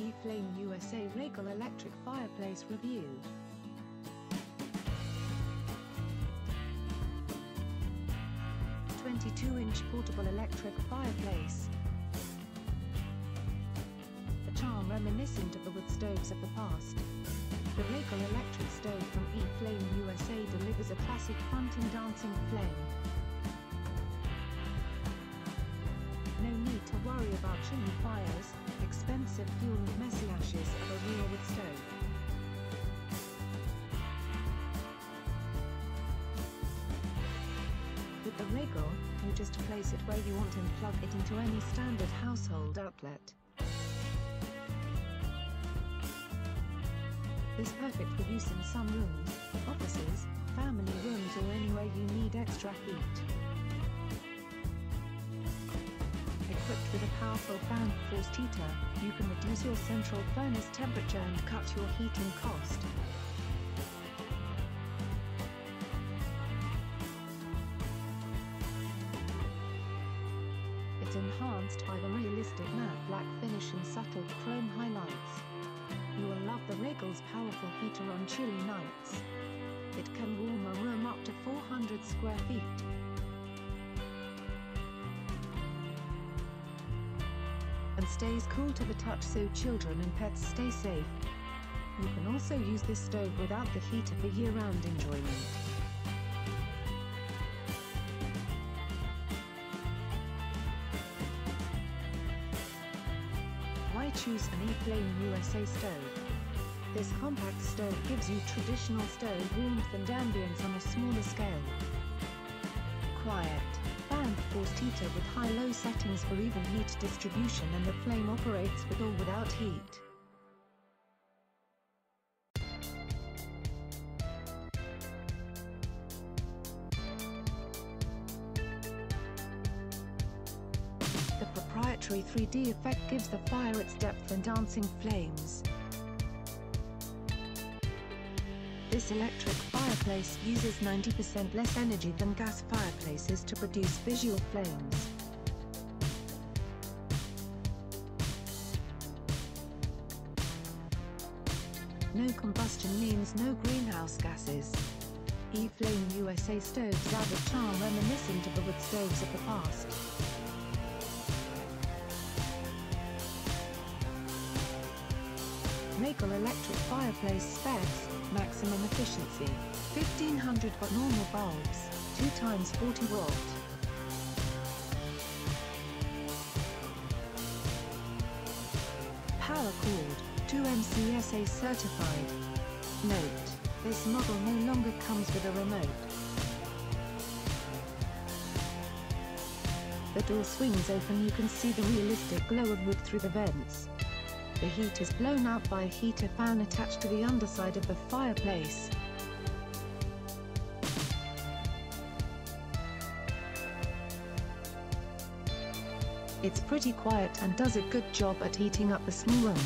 E-Flame USA Regal Electric Fireplace Review. A 22-inch portable electric fireplace. A charm reminiscent of the wood stoves of the past. The Regal electric stove from E-Flame USA delivers a classic fronting dancing flame. No need to worry about chimney fires, expensive fuel and messy ashes of a real wood stove. With the Regal, you just place it where you want and plug it into any standard household outlet. It's perfect for use in sunrooms, offices, family rooms or anywhere you need extra heat. Equipped with a powerful fan-forced heater, you can reduce your central furnace temperature and cut your heating cost. It's enhanced by the realistic matte black finish and subtle chrome highlights. You will love the Regal's powerful heater on chilly nights. It can warm a room up to 400 square feet. And stays cool to the touch so children and pets stay safe. You can also use this stove without the heater for year-round enjoyment. Why choose an E-Flame USA stove? This compact stove gives you traditional stove warmth and ambience on a smaller scale. Quiet, fan-forced heater with high-low settings for even heat distribution, and the flame operates with or without heat. The proprietary 3D effect gives the fire its depth and dancing flames. This electric fireplace uses 90% less energy than gas fireplaces to produce visual flames. No combustion means no greenhouse gases. E-Flame USA stoves add a charm reminiscent of the wood stoves of the past. Regal electric fireplace specs: maximum efficiency, 1500 watt normal bulbs, 2 x 40 watt. Power cord, 2 MCSA certified. Note: this model no longer comes with a remote. The door swings open, you can see the realistic glow of wood through the vents. The heat is blown out by a heater fan attached to the underside of the fireplace. It's pretty quiet and does a good job at heating up the small room.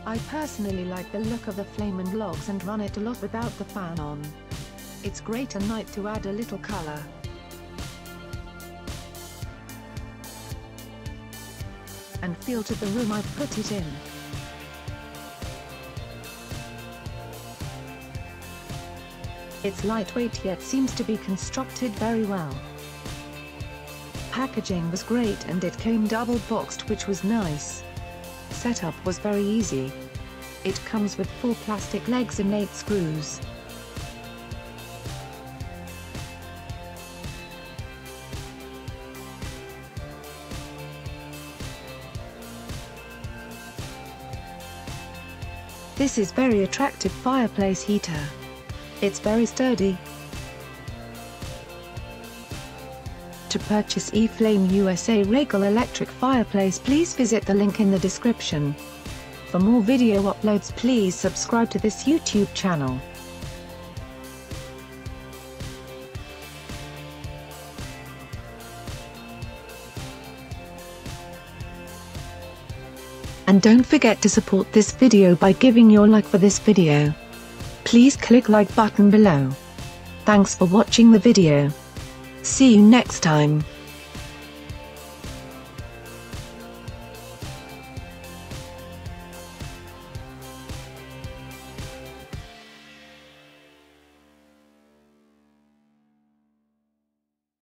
I personally like the look of the flame and logs and run it a lot without the fan on. It's great at night to add a little color. And feel to the room I've put it in. It's lightweight yet seems to be constructed very well. Packaging was great and it came double boxed, which was nice. Setup was very easy. It comes with 4 plastic legs and 8 screws. This is very attractive fireplace heater. It's very sturdy. To purchase E-Flame USA Regal Electric Fireplace, please visit the link in the description. For more video uploads, please subscribe to this YouTube channel. And don't forget to support this video by giving your like for this video. Please click like button below. Thanks for watching the video. See you next time.